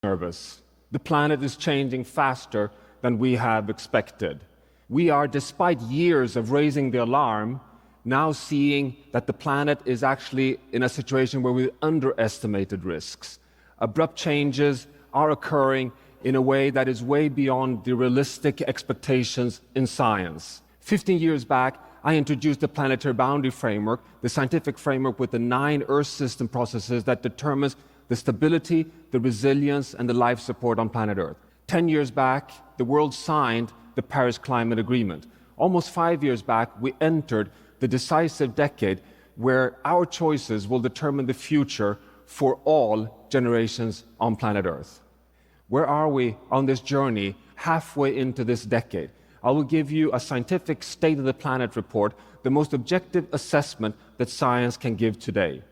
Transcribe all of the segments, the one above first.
nervous. The planet is changing faster than we have expected. We are, despite years of raising the alarm, now seeing that the planet is actually in a situation where we underestimated risks. Abrupt changes are occurring in a way that is way beyond the realistic expectations in science. 15 years back, I introduced the planetary boundary framework, the scientific framework with the 9 Earth system processes that determines the stability, the resilience, and the life support on planet Earth. 10 years back, the world signed the Paris Climate Agreement. Almost 5 years back, we entered the decisive decade where our choices will determine the future for all generations on planet Earth. Where are we on this journey halfway into this decade? I will give you a scientific state of the planet report, the most objective assessment that science can give today.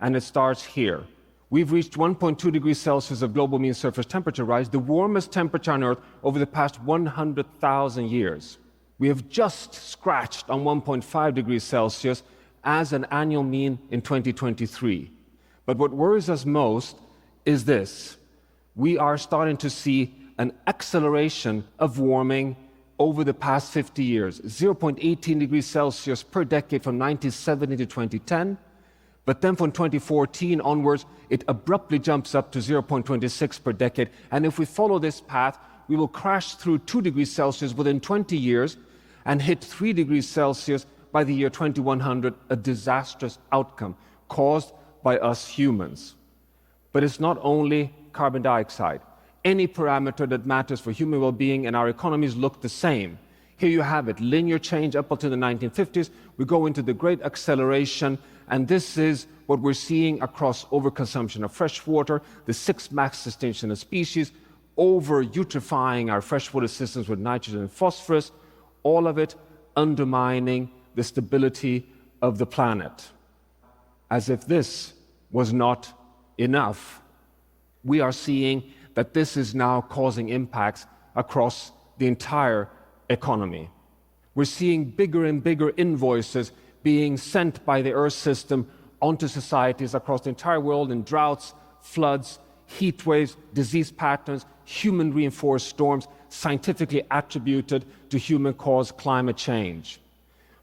And it starts here. We've reached 1.2 degrees Celsius of global mean surface temperature rise, the warmest temperature on Earth over the past 100,000 years. We have just scratched on 1.5 degrees Celsius as an annual mean in 2023. But what worries us most is this. We are starting to see an acceleration of warming over the past 50 years, 0.18 degrees Celsius per decade from 1970 to 2010. But then from 2014 onwards, it abruptly jumps up to 0.26 per decade. And if we follow this path, we will crash through 2 degrees Celsius within 20 years and hit 3 degrees Celsius by the year 2100, a disastrous outcome caused by us humans. But it's not only carbon dioxide. Any parameter that matters for human well-being and our economies look the same. Here you have it, linear change up until the 1950s. We go into the great acceleration, and this is what we're seeing across overconsumption of fresh water, the 6th mass extinction of species, over-eutrophying our freshwater systems with nitrogen and phosphorus, all of it undermining the stability of the planet. As if this was not enough, we are seeing that this is now causing impacts across the entire economy. We're seeing bigger and bigger invoices being sent by the Earth system onto societies across the entire world in droughts, floods, heat waves, disease patterns, human-reinforced storms, scientifically attributed to human-caused climate change.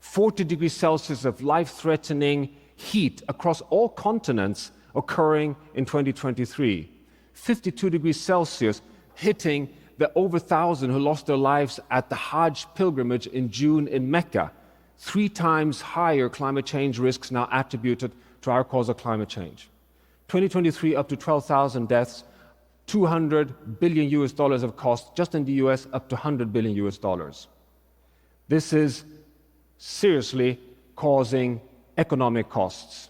40 degrees Celsius of life-threatening heat across all continents occurring in 2023. 52 degrees Celsius hitting the over 1,000 who lost their lives at the Hajj pilgrimage in June in Mecca. 3 times higher climate change risks now attributed to our cause of climate change. 2023 up to 12,000 deaths, $200 billion of cost, just in the US up to $100 billion. This is seriously causing economic costs.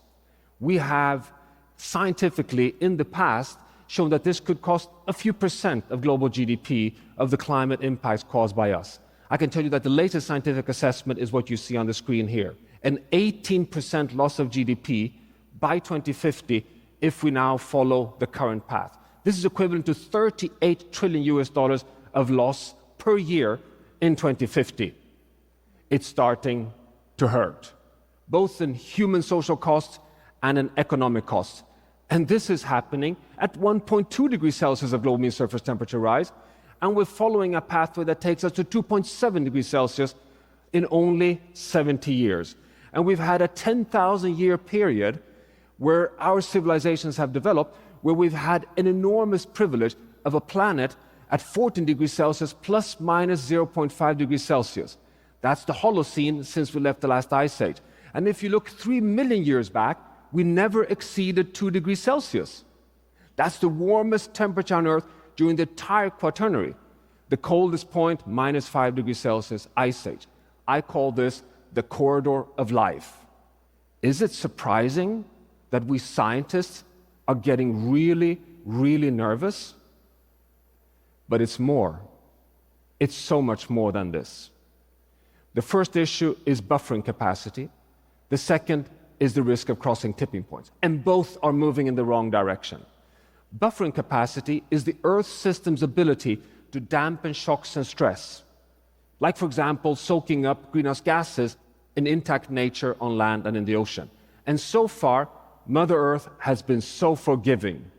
We have scientifically in the past shown that this could cost a few percent of global GDP of the climate impacts caused by us. I can tell you that the latest scientific assessment is what you see on the screen here. An 18% loss of GDP by 2050 if we now follow the current path. This is equivalent to $38 trillion of loss per year in 2050. It's starting to hurt, both in human social costs and in economic costs. And this is happening at 1.2 degrees Celsius of global mean surface temperature rise, and we're following a pathway that takes us to 2.7 degrees Celsius in only 70 years. And we've had a 10,000-year period where our civilizations have developed, where we've had an enormous privilege of a planet at 14 degrees Celsius plus minus 0.5 degrees Celsius. That's the Holocene since we left the last ice age. And if you look 3 million years back, we never exceeded 2 degrees Celsius. That's the warmest temperature on Earth during the entire Quaternary. The coldest point, minus 5 degrees Celsius, ice age. I call this the corridor of life. Is it surprising that we scientists are getting really, really nervous? But it's more. It's so much more than this. The first issue is buffering capacity. The second is the risk of crossing tipping points. And both are moving in the wrong direction. Buffering capacity is the Earth system's ability to dampen shocks and stress. Like, for example, soaking up greenhouse gases in intact nature on land and in the ocean. And so far, Mother Earth has been so forgiving.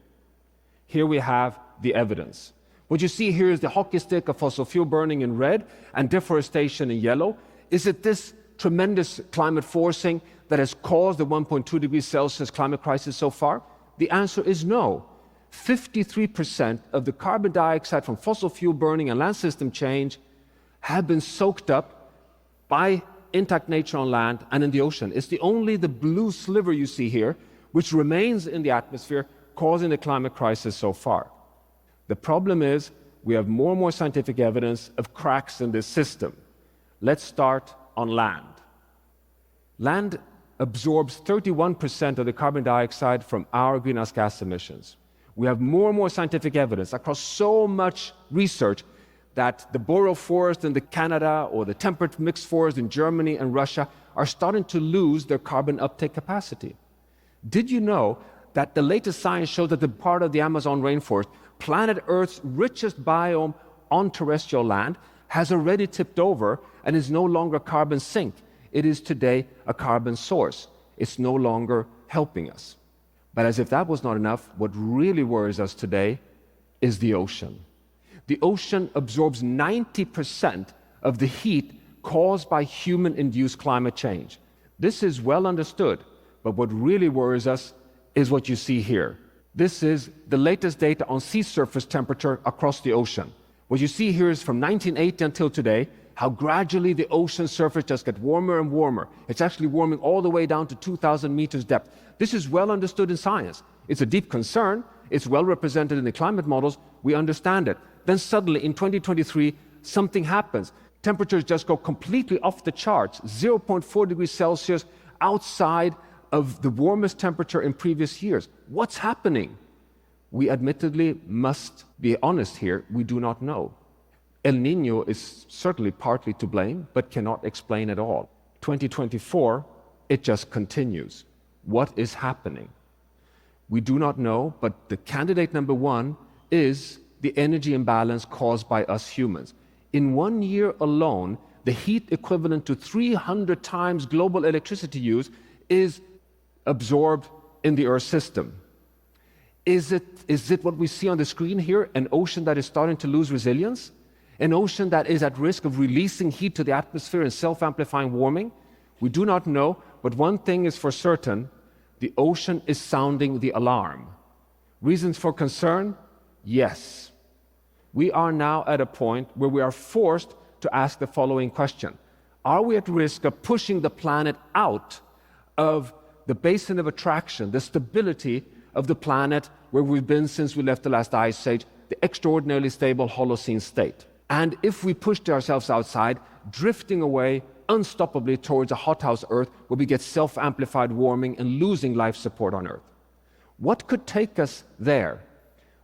Here we have the evidence. What you see here is the hockey stick of fossil fuel burning in red and deforestation in yellow. Is it this tremendous climate forcing that has caused the 1.2 degrees Celsius climate crisis so far? The answer is no. 53% of the carbon dioxide from fossil fuel burning and land system change have been soaked up by intact nature on land and in the ocean. It's the blue sliver you see here which remains in the atmosphere, causing the climate crisis so far. The problem is we have more and more scientific evidence of cracks in this system. Let's start on land. Land absorbs 31% of the carbon dioxide from our greenhouse gas emissions. We have more and more scientific evidence across so much research that the boreal forest in Canada or the temperate mixed forest in Germany and Russia are starting to lose their carbon uptake capacity. Did you know that the latest science shows that the part of the Amazon rainforest, planet Earth's richest biome on terrestrial land, has already tipped over and is no longer a carbon sink? It is today a carbon source. It's no longer helping us. But as if that was not enough, what really worries us today is the ocean. The ocean absorbs 90% of the heat caused by human-induced climate change. This is well understood, but what really worries us is what you see here. This is the latest data on sea surface temperature across the ocean. What you see here is from 1980 until today, how gradually the ocean surface just gets warmer and warmer. It's actually warming all the way down to 2,000 meters depth. This is well understood in science. It's a deep concern. It's well represented in the climate models. We understand it. Then suddenly in 2023, something happens. Temperatures just go completely off the charts, 0.4 degrees Celsius outside of the warmest temperature in previous years. What's happening? We admittedly must be honest here, we do not know. El Niño is certainly partly to blame, but cannot explain it all. 2024, it just continues. What is happening? We do not know, but the candidate number one is the energy imbalance caused by us humans. In 1 year alone, the heat equivalent to 300 times global electricity use is absorbed in the Earth system. Is it what we see on the screen here, an ocean that is starting to lose resilience? An ocean that is at risk of releasing heat to the atmosphere and self-amplifying warming? We do not know, but one thing is for certain, the ocean is sounding the alarm. Reasons for concern? Yes. We are now at a point where we are forced to ask the following question. Are we at risk of pushing the planet out of the basin of attraction, the stability of the planet where we've been since we left the last ice age, the extraordinarily stable Holocene state? And if we pushed ourselves outside, drifting away unstoppably towards a hothouse Earth where we get self-amplified warming and losing life support on Earth. What could take us there?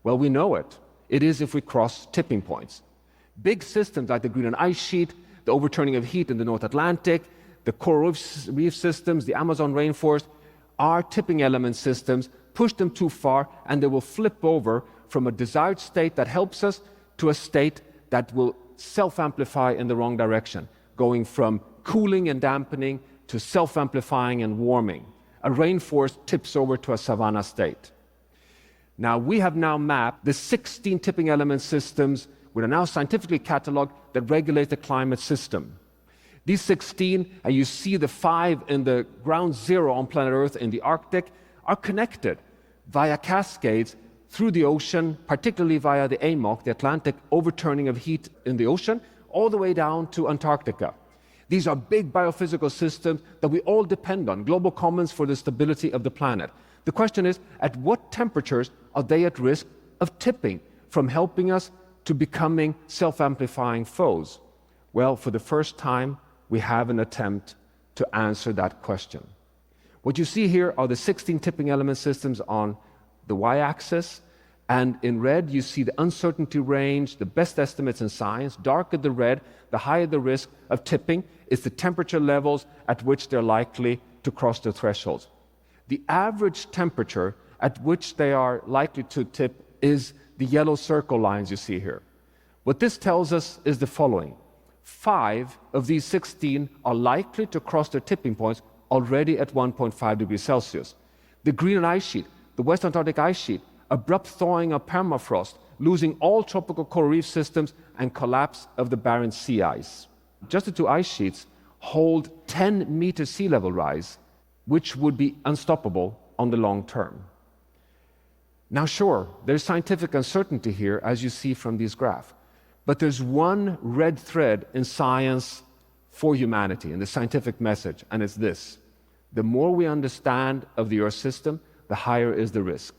Well, we know it. It is if we cross tipping points. Big systems like the Greenland ice sheet, the overturning of heat in the North Atlantic, the coral reef systems, the Amazon rainforest, are tipping element systems. Push them too far and they will flip over from a desired state that helps us to a state that will self-amplify in the wrong direction, going from cooling and dampening to self-amplifying and warming. A rainforest tips over to a savanna state. Now, we have now mapped the 16 tipping element systems which are now scientifically cataloged that regulate the climate system. These 16, and you see the 5 in the ground zero on planet Earth in the Arctic, are connected via cascades through the ocean, particularly via the AMOC, the Atlantic overturning of heat in the ocean, all the way down to Antarctica. These are big biophysical systems that we all depend on, global commons for the stability of the planet. The question is, at what temperatures are they at risk of tipping from helping us to becoming self-amplifying foes? Well, for the first time, we have an attempt to answer that question. What you see here are the 16 tipping element systems on the y-axis, and in red you see the uncertainty range, the best estimates in science. Darker the red, the higher the risk of tipping. It's the temperature levels at which they're likely to cross the thresholds. The average temperature at which they are likely to tip is the yellow circle lines you see here. What this tells us is the following. 5 of these 16 are likely to cross their tipping points already at 1.5 degrees Celsius. The Greenland ice sheet, the West Antarctic ice sheet, abrupt thawing of permafrost, losing all tropical coral reef systems, and collapse of the Barents Sea ice. Just the two ice sheets hold 10-meter sea level rise, which would be unstoppable on the long term. Now, sure, there's scientific uncertainty here, as you see from these graphs, but there's one red thread in science for humanity, in the scientific message, and it's this: the more we understand of the Earth system, the higher is the risk.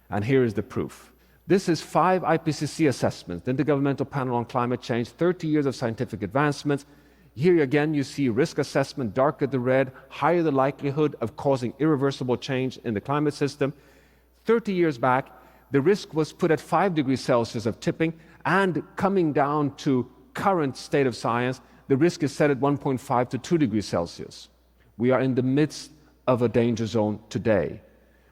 And here is the proof. This is 5 IPCC assessments, the Intergovernmental Panel on Climate Change, 30 years of scientific advancements. Here again you see risk assessment, darker the red, higher the likelihood of causing irreversible change in the climate system. 30 years back, the risk was put at 5 degrees Celsius of tipping, and coming down to current state of science, the risk is set at 1.5 to 2 degrees Celsius. We are in the midst of a danger zone today.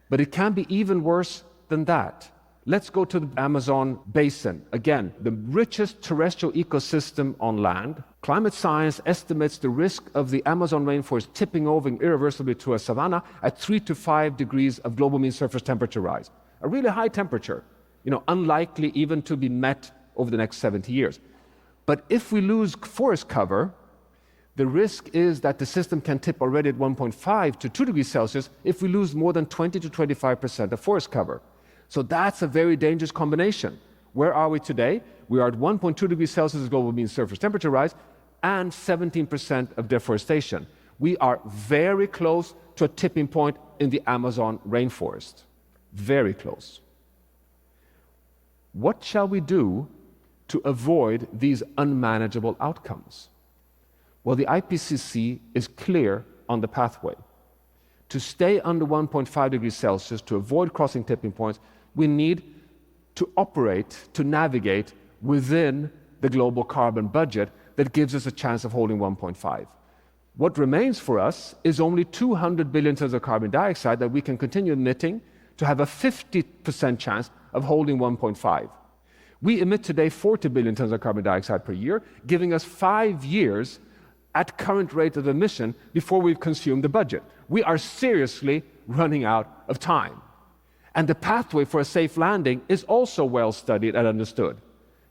But it can be even worse than that. Let's go to the Amazon basin. Again, the richest terrestrial ecosystem on land. Climate science estimates the risk of the Amazon rainforest tipping over irreversibly to a savanna at 3 to 5 degrees of global mean surface temperature rise. A really high temperature, unlikely even to be met over the next 70 years. But if we lose forest cover, the risk is that the system can tip already at 1.5 to 2 degrees Celsius if we lose more than 20 to 25% of forest cover. So that's a very dangerous combination. Where are we today? We are at 1.2 degrees Celsius global mean surface temperature rise and 17% of deforestation. We are very close to a tipping point in the Amazon rainforest. Very close. What shall we do to avoid these unmanageable outcomes? Well, the IPCC is clear on the pathway. To stay under 1.5 degrees Celsius, to avoid crossing tipping points, we need to operate, to navigate within the global carbon budget that gives us a chance of holding 1.5. What remains for us is only 200 billion tons of carbon dioxide that we can continue emitting to have a 50% chance of holding 1.5. We emit today 40 billion tons of carbon dioxide per year, giving us 5 years at current rate of emission before we've consumed the budget. We are seriously running out of time. And the pathway for a safe landing is also well studied and understood.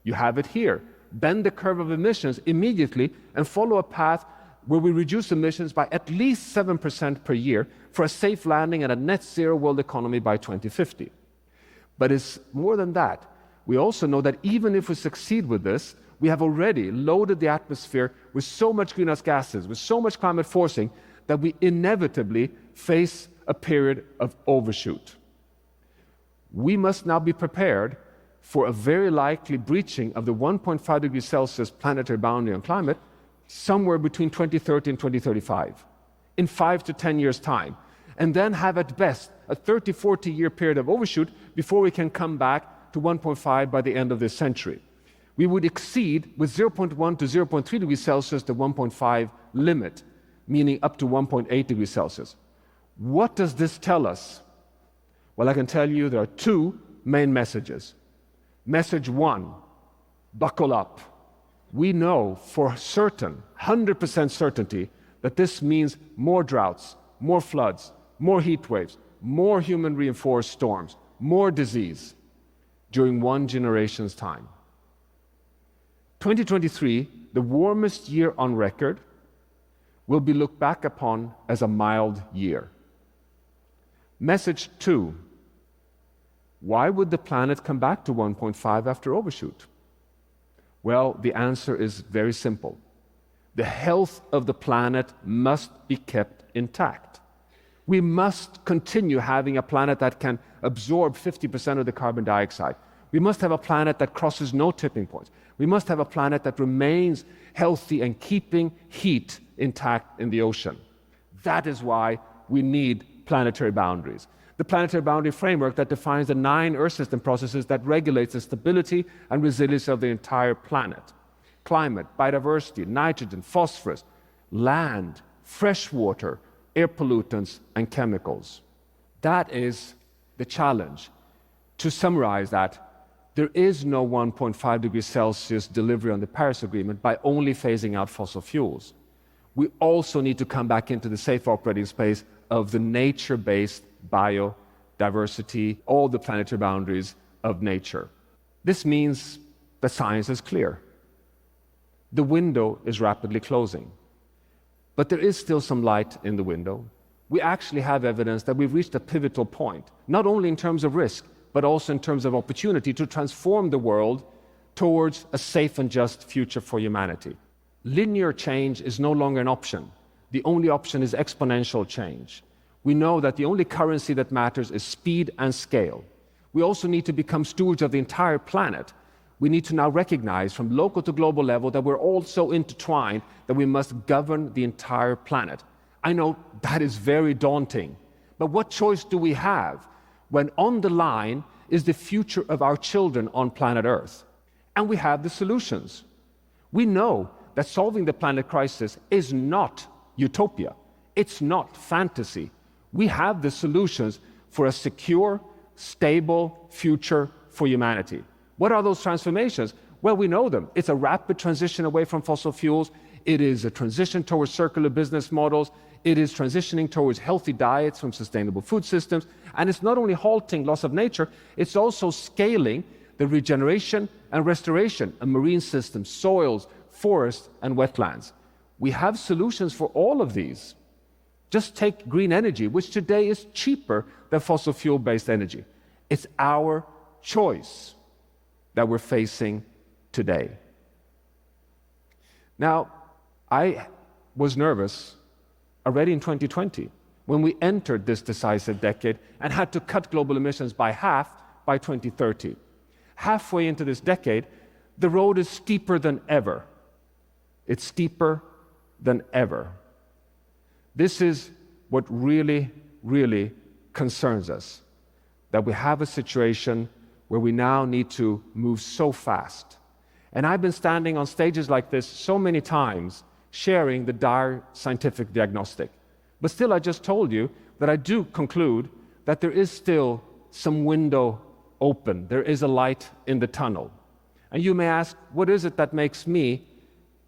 You have it here. Bend the curve of emissions immediately and follow a path where we reduce emissions by at least 7% per year for a safe landing and a net zero world economy by 2050. But it's more than that. We also know that even if we succeed with this, we have already loaded the atmosphere with so much greenhouse gases, with so much climate forcing, that we inevitably face a period of overshoot. We must now be prepared for a very likely breaching of the 1.5 degrees Celsius planetary boundary on climate somewhere between 2030 and 2035, in 5 to 10 years' time, and then have at best a 30, 40-year period of overshoot before we can come back to 1.5 by the end of this century. We would exceed with 0.1 to 0.3 degrees Celsius the 1.5 limit, meaning up to 1.8 degrees Celsius. What does this tell us? Well, I can tell you there are 2 main messages. Message 1, buckle up. We know for certain, 100% certainty, that this means more droughts, more floods, more heat waves, more human-reinforced storms, more disease during one generation's time. 2023, the warmest year on record, will be looked back upon as a mild year. Message 2, why would the planet come back to 1.5 after overshoot? Well, the answer is very simple. The health of the planet must be kept intact. We must continue having a planet that can absorb 50% of the carbon dioxide. We must have a planet that crosses no tipping points. We must have a planet that remains healthy and keeping heat intact in the ocean. That is why we need planetary boundaries. The planetary boundary framework that defines the 9 Earth system processes that regulates the stability and resilience of the entire planet. Climate, biodiversity, nitrogen, phosphorus, land, fresh water, air pollutants, and chemicals. That is the challenge. To summarize that, there is no 1.5 degrees Celsius delivery on the Paris Agreement by only phasing out fossil fuels. We also need to come back into the safe operating space of the nature-based biodiversity, all the planetary boundaries of nature. This means that science is clear. The window is rapidly closing. But there is still some light in the window. We actually have evidence that we've reached a pivotal point, not only in terms of risk, but also in terms of opportunity to transform the world towards a safe and just future for humanity. Linear change is no longer an option. The only option is exponential change. We know that the only currency that matters is speed and scale. We also need to become stewards of the entire planet. We need to now recognize from local to global level that we're all so intertwined that we must govern the entire planet. I know that is very daunting, but what choice do we have when on the line is the future of our children on planet Earth? And we have the solutions. We know that solving the planet crisis is not utopia. It's not fantasy. We have the solutions for a secure, stable future for humanity. What are those transformations? Well, we know them. It's a rapid transition away from fossil fuels. It is a transition towards circular business models. It is transitioning towards healthy diets from sustainable food systems. And it's not only halting loss of nature, it's also scaling the regeneration and restoration of marine systems, soils, forests, and wetlands. We have solutions for all of these. Just take green energy, which today is cheaper than fossil fuel-based energy. It's our choice that we're facing today. Now, I was nervous already in 2020 when we entered this decisive decade and had to cut global emissions by half by 2030. Halfway into this decade, the road is steeper than ever. It's steeper than ever. This is what really, really concerns us, that we have a situation where we now need to move so fast. And I've been standing on stages like this so many times, sharing the dire scientific diagnostic. But still, I just told you that I do conclude that there is still some window open. There is a light in the tunnel. And you may ask, what is it that makes me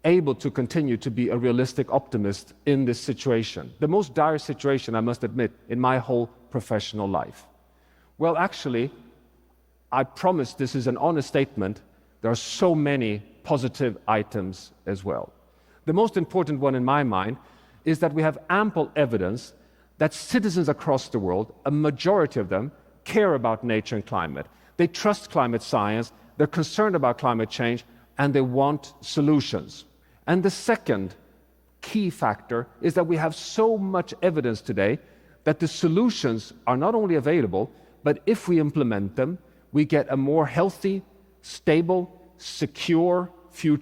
able to continue to be a realistic optimist in this situation? The most dire situation, I must admit, in my whole professional life. Well, actually, I promise this is an honest statement. There are so many positive items as well. The most important one in my mind is that we have ample evidence that citizens across the world, a majority of them, care about nature and climate. They trust climate science, they're concerned about climate change, and they want solutions. And the second key factor is that we have so much evidence today that the solutions are not only available, but if we implement them, we get a more healthy, stable, secure future